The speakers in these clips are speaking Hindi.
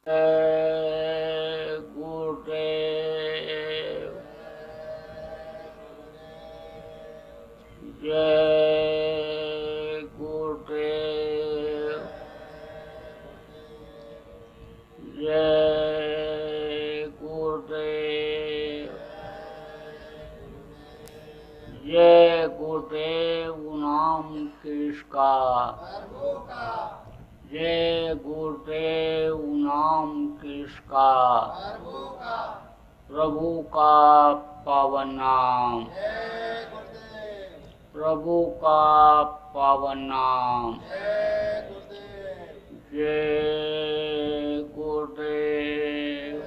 गुरुदेव जय गुरुदेव जय गुरुदेव जय गुरुदेव नाम किसका जय गुरुदेव नाम किसका प्रभु का पावन नाम प्रभु का पावन नाम जय गुरुदेव।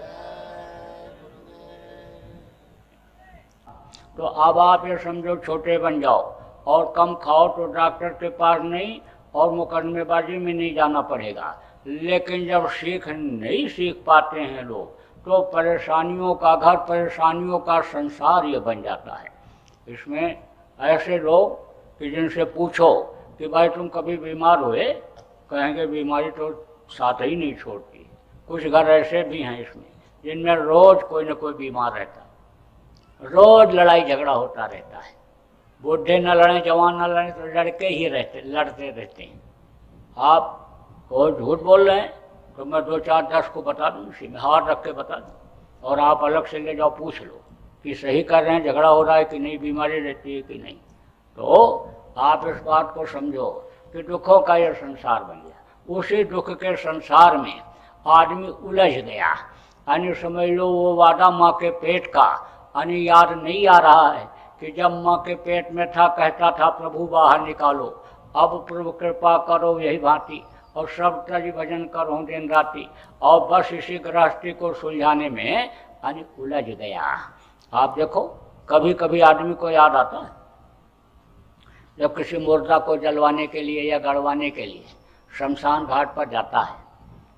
तो अब आप ये समझो छोटे बन जाओ और कम खाओ तो डॉक्टर के पास नहीं और मुकदमेबाजी में नहीं जाना पड़ेगा। लेकिन जब नहीं सीख पाते हैं लोग तो परेशानियों का घर परेशानियों का संसार ये बन जाता है। इसमें ऐसे लोग कि जिनसे पूछो कि भाई तुम कभी बीमार हुए, कहेंगे बीमारी तो साथ ही नहीं छोड़ती। कुछ घर ऐसे भी हैं इसमें जिनमें रोज कोई न कोई बीमार रहता है, रोज लड़ाई झगड़ा होता रहता है। बूढ़े न लड़ें जवान न लड़ें तो लड़ते रहते हैं। आप कोई झूठ बोल रहे हैं तो मैं 2 4 10 को बता दूँ, इसी में हाथ रख के बता दूँ और आप अलग से ले जाओ पूछ लो कि सही कर रहे हैं, झगड़ा हो रहा है कि नहीं, बीमारी रहती है कि नहीं। तो आप इस बात को समझो कि दुखों का यह संसार बन गया। उसी दुख के संसार में आदमी उलझ गया। यानी समझ लो वो वादा माँ के पेट का यानी याद नहीं आ रहा है कि जब माँ के पेट में था कहता था प्रभु बाहर निकालो, अब प्रभु कृपा करो यही भांति और सब तज भजन करो दिन राति। और बस इसी गृहस्थी को सुलझाने में यानी उलझ गया। आप देखो कभी कभी आदमी को याद आता है जब किसी मुर्दा को जलवाने के लिए या गड़वाने के लिए शमशान घाट पर जाता है,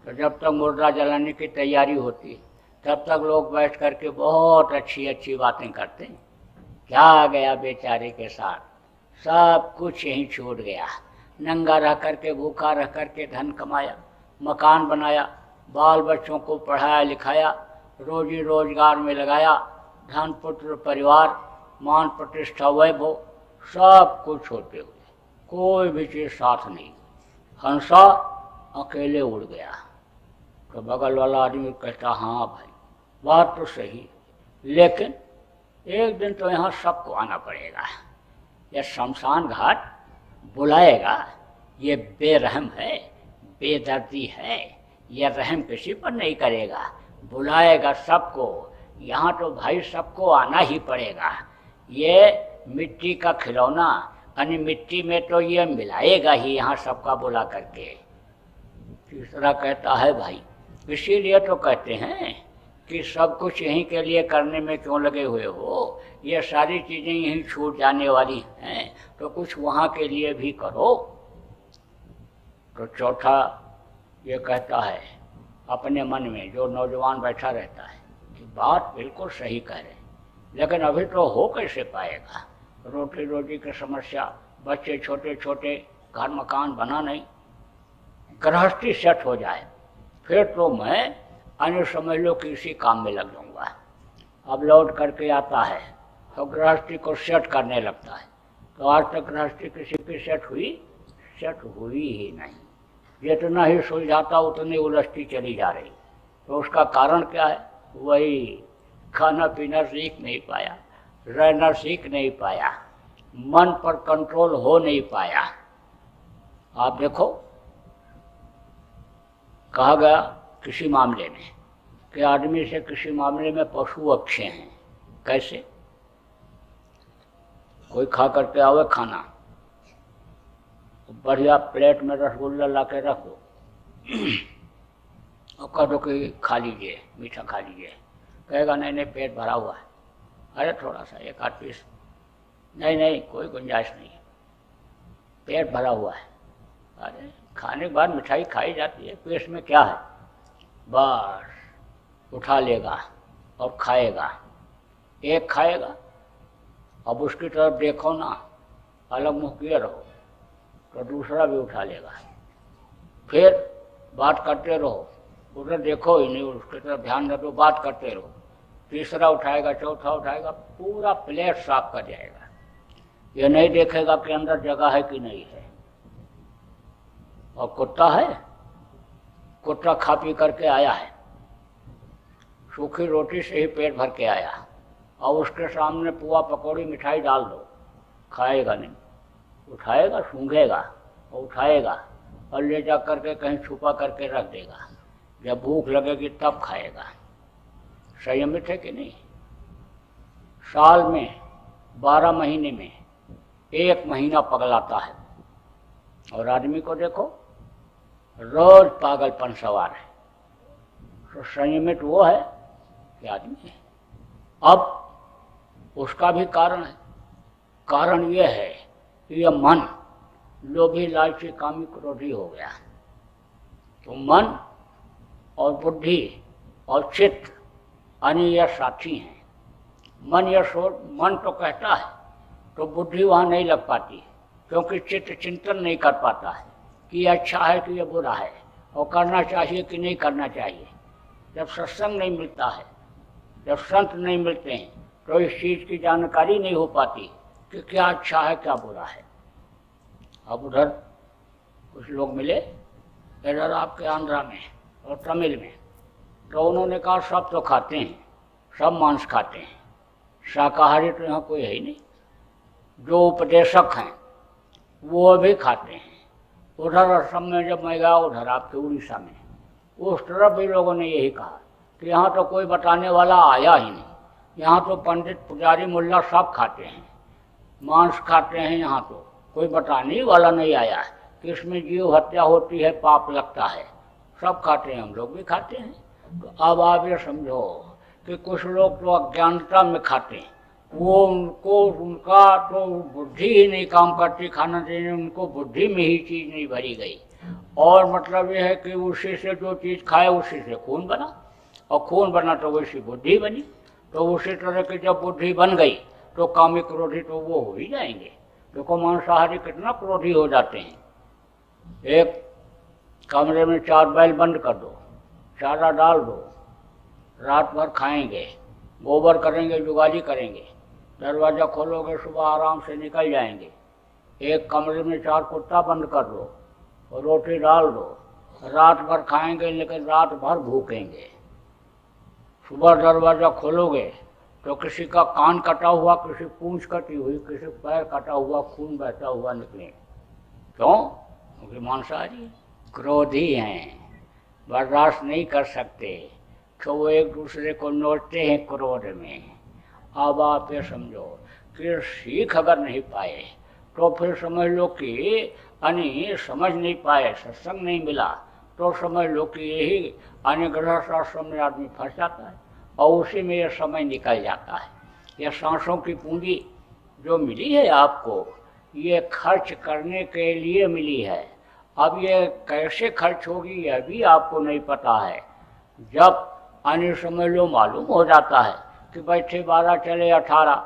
तो जब तक मुर्दा जलाने की तैयारी होती है तब तक लोग बैठ करके बहुत अच्छी अच्छी बातें करते हैं। क्या गया बेचारे के साथ, सब कुछ यहीं छूट गया। नंगा रह करके भूखा रह करके धन कमाया, मकान बनाया, बाल बच्चों को पढ़ाया लिखाया, रोजी रोजगार में लगाया, धन पुत्र परिवार मान प्रतिष्ठा वैभव सब कुछ होते हुए कोई भी चीज़ साथ नहीं। हंसा अकेले उड़ गया। तो बगल वाला आदमी कहता हाँ भाई बात तो सही, लेकिन एक दिन तो यहाँ सबको आना पड़ेगा। यह शमशान घाट बुलाएगा, ये बेरहम है, बेदर्दी है, यह रहम किसी पर नहीं करेगा, बुलाएगा सबको। यहाँ तो भाई सबको आना ही पड़ेगा। ये मिट्टी का खिलौना यानी मिट्टी में तो ये मिलाएगा ही यहाँ सबका बुला करके। तीसरा कहता है भाई इसीलिए तो कहते हैं कि सब कुछ यहीं के लिए करने में क्यों लगे हुए हो, ये सारी चीज़ें यहीं छूट जाने वाली हैं तो कुछ वहाँ के लिए भी करो। तो चौथा ये कहता है अपने मन में जो नौजवान बैठा रहता है कि बात बिल्कुल सही कह रहे, लेकिन अभी तो हो कैसे पाएगा, रोटी रोटी की समस्या, बच्चे छोटे छोटे, घर मकान बना नहीं, गृहस्थी सेट हो जाए फिर तो मैं अन्य समझ लो कि इसी काम में लग जाऊंगा। अब लौट करके आता है तो गृहस्थी को सेट करने लगता है। तो आज तक गृहस्थी किसी की सेट हुई ही नहीं। जितना ही सुलझाता उतनी उलझती चली जा रही। तो उसका कारण क्या है, वही खाना पीना सीख नहीं पाया, रहना सीख नहीं पाया, मन पर कंट्रोल हो नहीं पाया। आप देखो कहा गया किसी मामले में कि आदमी से किसी मामले में पशु अच्छे हैं। कैसे, कोई खा करके आवे खाना, बढ़िया प्लेट में रसगुल्ला ला के रख दो और कह दो कि खा लीजिए, मीठा खा लीजिए, कहेगा नहीं नहीं पेट भरा हुआ है। अरे थोड़ा सा 1 आध पीस, नहीं नहीं कोई गुंजाइश नहीं, पेट भरा हुआ है। अरे खाने के बाद मिठाई खाई जाती है, पेट में क्या है, बस उठा लेगा और खाएगा। एक खाएगा, अब उसकी तरफ देखो ना, अलग मुँह किए रहो तो दूसरा भी उठा लेगा। फिर बात करते रहो, उधर देखो ही नहीं, उसकी तरफ ध्यान न दो, बात करते रहो। तीसरा उठाएगा, चौथा उठाएगा, पूरा प्लेट साफ कर जाएगा। ये नहीं देखेगा कि अंदर जगह है कि नहीं है। और कुत्ता है, कुत्ता खा पी करके आया है, सूखी रोटी से ही पेट भर के आया, और उसके सामने पुआ पकौड़ी मिठाई डाल दो, खाएगा नहीं। उठाएगा, सूंघेगा और उठाएगा और ले जा करके कहीं छुपा करके रख देगा। जब भूख लगेगी तब खाएगा। संयमित है कि नहीं? साल में 12 महीने में 1 महीना पगलाता है, और आदमी को देखो रोज पागलपन सवार है। तो संयमित वो है कि आदमी है। अब उसका भी कारण है। कारण ये है कि यह मन लोभी, लालची, कामी, क्रोधी हो गया। तो मन और बुद्धि और चित्त यानी यह साथी हैं। मन या सोच, मन तो कहता है तो बुद्धि वहाँ नहीं लग पाती, क्योंकि चित्त चिंतन नहीं कर पाता है कि यह अच्छा है कि यह बुरा है, और करना चाहिए कि नहीं करना चाहिए। जब सत्संग नहीं मिलता है, जब संत नहीं मिलते हैं, तो इस चीज़ की जानकारी नहीं हो पाती कि क्या अच्छा है क्या बुरा है। अब उधर कुछ लोग मिले, इधर आपके आंध्रा में और तमिल में, तो उन्होंने कहा सब तो खाते हैं, सब मांस खाते हैं, शाकाहारी तो यहाँ कोई है ही नहीं। जो उपदेशक हैं वो भी खाते हैं। उधर असम में जब मैं गया, उधर आपके उड़ीसा में, उस तरफ भी लोगों ने यही कहा कि यहाँ तो कोई बताने वाला आया ही नहीं, यहाँ तो पंडित, पुजारी, मुल्ला सब खाते हैं, मांस खाते हैं, यहाँ तो कोई बताने वाला नहीं आया है कि इसमें जीव हत्या होती है, पाप लगता है। सब खाते हैं, हम लोग भी खाते हैं। तो अब आप ये समझो कि कुछ लोग तो अज्ञानता में खाते हैं, वो उनका तो बुद्धि ही नहीं काम करती खाना देने, उनको बुद्धि में ही चीज़ नहीं भरी गई। और मतलब ये है कि उसी से जो चीज़ खाए उसी से खून बना, और खून बना तो वैसी बुद्धि बनी। तो उसी तरह की जब बुद्धि बन गई तो कामी क्रोधी तो वो हो ही जाएंगे। देखो मांसाहारी कितना क्रोधी हो जाते हैं। एक कमरे में 4 बैल बंद कर दो, चारा डाल दो, रात भर खाएंगे, गोबर करेंगे, जुगाली करेंगे, दरवाज़ा खोलोगे सुबह आराम से निकल जाएंगे। एक कमरे में 4 कुत्ता बंद कर दो, रोटी डाल दो, रात भर खाएंगे लेकिन रात भर भूखेंगे। सुबह दरवाज़ा खोलोगे तो किसी का कान कटा हुआ, किसी पूंछ कटी हुई, किसी पैर कटा हुआ, खून बहता हुआ निकले। क्यों? क्योंकि मांसाहारी क्रोधी हैं, बर्दाश्त नहीं कर सकते, तो वो एक दूसरे को नोचते हैं क्रोध में। अब आप ये समझो कि सीख अगर नहीं पाए तो फिर समझ लो कि यानी समझ नहीं पाए, सत्संग नहीं मिला, तो समझ लो कि यही यानी गृहस्थ आश्रम में आदमी फंस जाता है, और उसी में यह समय निकल जाता है। यह सांसों की पूंजी जो मिली है आपको, ये खर्च करने के लिए मिली है। अब ये कैसे खर्च होगी यह भी आपको नहीं पता है। जब आने समझ लो मालूम हो जाता है कि बैठे 12 चले 18,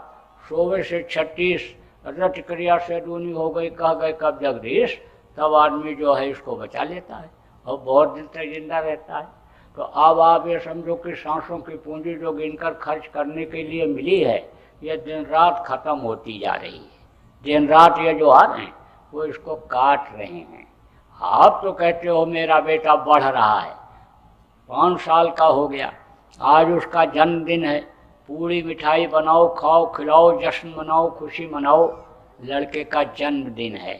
सोवे से 36, रट क्रिया से दूनी हो गई, कह गए कब जगदीश, तब आदमी जो है इसको बचा लेता है और बहुत दिन तक जिंदा रहता है। तो अब आप ये समझो कि सांसों की पूंजी जो गिनकर खर्च करने के लिए मिली है, ये दिन रात खत्म होती जा रही है। दिन रात ये जो आ रहे हैं वो इसको काट रहे हैं। आप तो कहते हो मेरा बेटा बढ़ रहा है, 5 साल का हो गया, आज उसका जन्मदिन है, पूरी मिठाई बनाओ, खाओ, खिलाओ, जश्न मनाओ, खुशी मनाओ, लड़के का जन्मदिन है।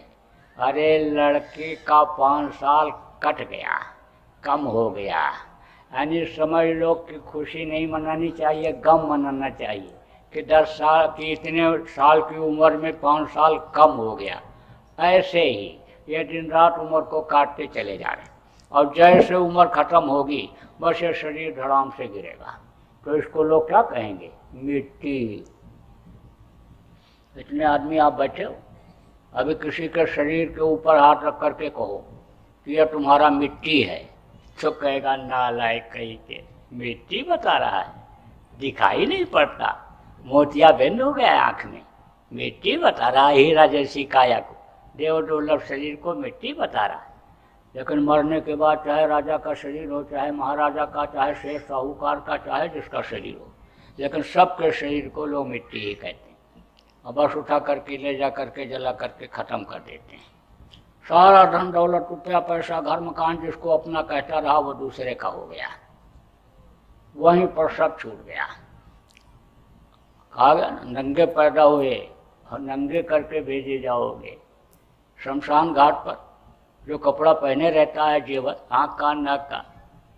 अरे लड़के का 5 साल कट गया, कम हो गया, यानी समझ लो कि खुशी नहीं मनानी चाहिए, गम मनाना चाहिए कि 10 साल की इतने साल की उम्र में 5 साल कम हो गया। ऐसे ही ये दिन रात उम्र को काटते चले जा रहे हैं, और जैसे उम्र खत्म होगी बस ये शरीर धड़ाम से गिरेगा। तो इसको लोग क्या कहेंगे? मिट्टी। इतने आदमी आप बैठे हो, अभी किसी के शरीर के ऊपर हाथ रख करके कहो कि यह तुम्हारा मिट्टी है, तो कहेगा नालायक कहीं के, मिट्टी बता रहा है, दिखाई नहीं पड़ता, मोतिया बंद हो गया आँख में, मिट्टी बता रहा है, हीरा जैसी काया को, देव दुर्लभ शरीर को मिट्टी बता रहा है। लेकिन मरने के बाद चाहे राजा का शरीर हो, चाहे महाराजा का, चाहे शेष साहूकार का, चाहे जिसका शरीर हो, लेकिन सबके शरीर को लोग मिट्टी ही कहते हैं और बस उठा करके ले जा करके जला करके ख़त्म कर देते हैं। सारा धन दौलत, रुपया पैसा, घर मकान जिसको अपना कहता रहा वो दूसरे का हो गया, वहीं पर सब छूट गया। कहा गया ना, नंगे पैदा हुए और नंगे करके भेजे जाओगे। शमशान घाट पर जो कपड़ा पहने रहता है, जेवर, आँख कान नाक का,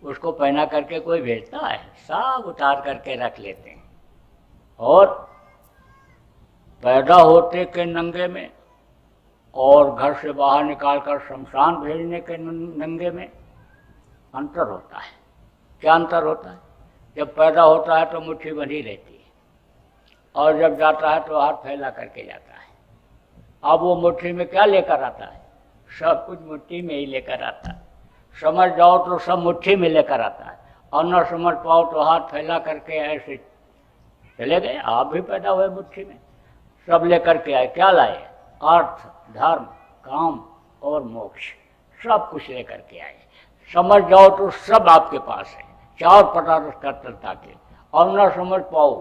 उसको पहना करके कोई भेजता है? सब उतार करके रख लेते हैं। और पैदा होते के नंगे में और घर से बाहर निकालकर शमशान भेजने के नंगे में अंतर होता है। क्या अंतर होता है? जब पैदा होता है तो मुट्ठी बंधी रहती है और जब जाता है तो हाथ फैला करके जाता है। अब वो मुट्ठी में क्या लेकर आता है? सब कुछ मुट्ठी में ही लेकर आता है। समझ जाओ तो सब मुट्ठी में लेकर आता है, और न समझ पाओ तो हाथ फैला करके ऐसे चले गए। आप भी पैदा हुए मुट्ठी में, सब लेकर के आए। क्या लाए? अर्थ, धर्म, काम और मोक्ष, सब कुछ लेकर के आए। समझ जाओ तो सब आपके पास है, चार पदार्थ कर्तव्यता के। और न समझ पाओ,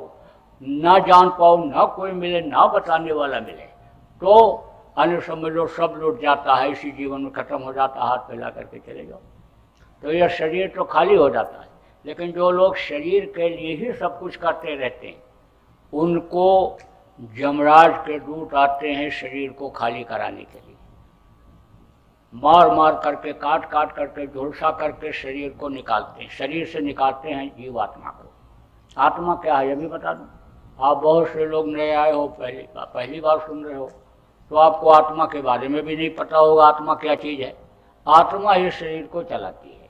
न जान पाओ, न कोई मिले, न बताने वाला मिले, तो अन्य समझ लो सब लूट जाता है, इसी जीवन में खत्म हो जाता है। हाथ फैला करके चले जाओ तो यह शरीर तो खाली हो जाता है। लेकिन जो लोग शरीर के लिए ही सब कुछ करते रहते हैं, उनको यमराज के दूत आते हैं शरीर को खाली कराने के लिए। मार मार करके, काट काट करके, झुलसा करके शरीर को निकालते हैं। शरीर से निकालते हैं जीवात्मा को। आत्मा क्या है ये भी बता दूं। आप बहुत से लोग नए आए हो, पहली बार सुन रहे हो, तो आपको आत्मा के बारे में भी नहीं पता होगा। आत्मा क्या चीज़ है? आत्मा ही शरीर को चलाती है।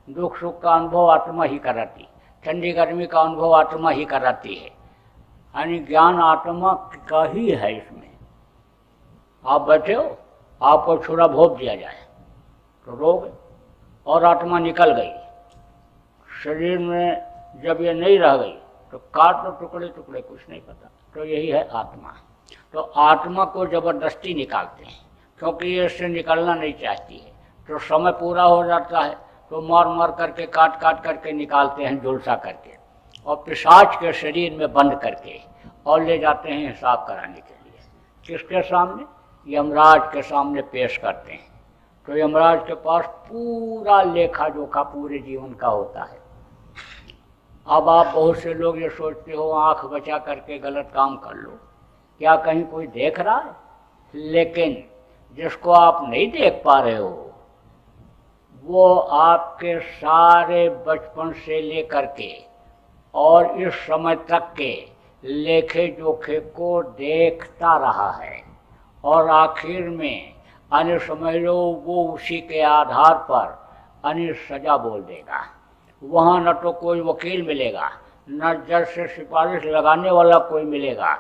दुख सुख का अनुभव आत्मा ही कराती है, ठंडी गर्मी का अनुभव आत्मा ही कराती है। यानी ज्ञान आत्मा का ही है। इसमें आप बैठे हो, आपको छुरा भोग दिया जाए तो रोगे और आत्मा निकल गई। शरीर में जब ये नहीं रह गई तो काट दो टुकड़े टुकड़े, कुछ नहीं पता। तो यही है आत्मा। तो आत्मा को जबरदस्ती निकालते हैं, क्योंकि ये इससे निकलना नहीं चाहती है। तो समय पूरा हो जाता है तो मार मार करके, काट काट करके निकालते हैं, झुलसा करके, और पिशाच के शरीर में बंद करके और ले जाते हैं हिसाब कराने के लिए। किसके सामने? यमराज के सामने पेश करते हैं। तो यमराज के पास पूरा लेखा जोखा पूरे जीवन का होता है। अब आप बहुत से लोग ये सोचते हो आंख बचा करके गलत काम कर लो, क्या कहीं कोई देख रहा है? लेकिन जिसको आप नहीं देख पा रहे हो, वो आपके सारे बचपन से लेकर के और इस समय तक के लेखे जोखे को देखता रहा है, और आखिर में अन्य समझ लो वो उसी के आधार पर अन्य सजा बोल देगा। वहाँ न तो कोई वकील मिलेगा, न जज से सिफारिश लगाने वाला कोई मिलेगा,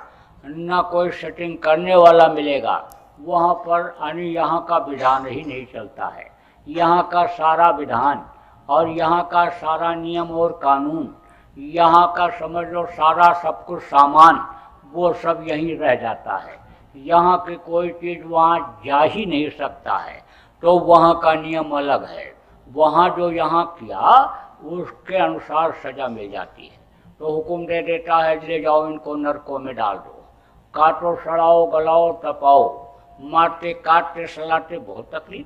न कोई सेटिंग करने वाला मिलेगा। वहाँ पर यानी यहाँ का विधान ही नहीं चलता है। यहाँ का सारा विधान और यहाँ का सारा नियम और कानून, यहाँ का समझ लो सारा सब कुछ सामान, वो सब यहीं रह जाता है। यहाँ की कोई चीज़ वहाँ जा ही नहीं सकता है। तो वहाँ का नियम अलग है। वहाँ जो यहाँ किया उसके अनुसार सज़ा मिल जाती है। तो हुक्म दे देता है, ले जाओ इनको नरकों में डाल दो, काटो, सड़ाओ, गलाओ, तपाओ, मारते काटते सलाते बहुत तकलीफ,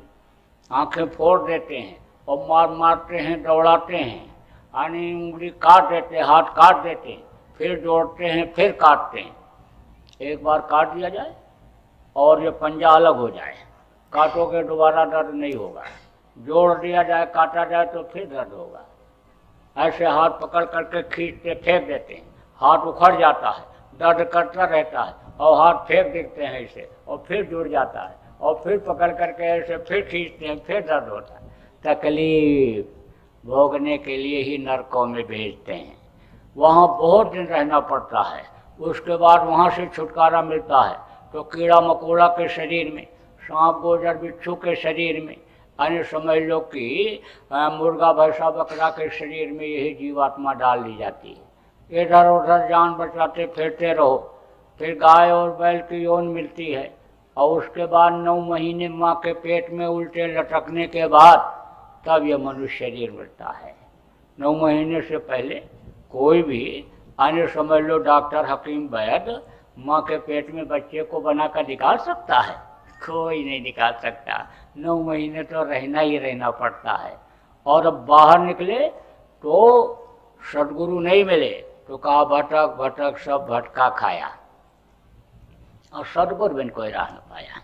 आंखें फोड़ देते हैं और मार मारते हैं, दौड़ाते हैं, यानी उंगली काट देते हैं, हाथ काट देते हैं, फिर जोड़ते हैं, फिर काटते हैं। एक बार काट दिया जाए और ये पंजा अलग हो जाए, काटोगे दोबारा दर्द नहीं होगा। जोड़ दिया जाए, काटा जाए तो फिर दर्द होगा। ऐसे हाथ पकड़ करके खींचते फेंक देते हैं, हाथ उखड़ जाता है, दर्द करता रहता है, और हाथ फेंक देते हैं इसे, और फिर जुड़ जाता है, और फिर पकड़ करके ऐसे फिर खींचते हैं, फिर दर्द होता है। तकलीफ भोगने के लिए ही नरकों में भेजते हैं। वहाँ बहुत दिन रहना पड़ता है, उसके बाद वहाँ से छुटकारा मिलता है। तो कीड़ा मकोड़ा के शरीर में, सांप गोजर बिच्छू के शरीर में, यानी समझ लो कि मुर्गा भैंसा बकरा के शरीर में यही जीवात्मा डाल दी जाती है। इधर उधर जान बचाते फिरते रहो, फिर गाय और बैल की यौन मिलती है, और उसके बाद 9 महीने माँ के पेट में उल्टे लटकने के बाद तब यह मनुष्य शरीर मिलता है। 9 महीने से पहले कोई भी अन्य समझ लो डॉक्टर, हकीम, वैद्य माँ के पेट में बच्चे को बनाकर निकाल सकता है? कोई नहीं निकाल सकता। 9 महीने तो रहना ही रहना पड़ता है। और अब बाहर निकले तो सदगुरु नहीं मिले तो कहा भटक भटक सब भटका खाया, और सदगुरु बिन कोई राह न पाया।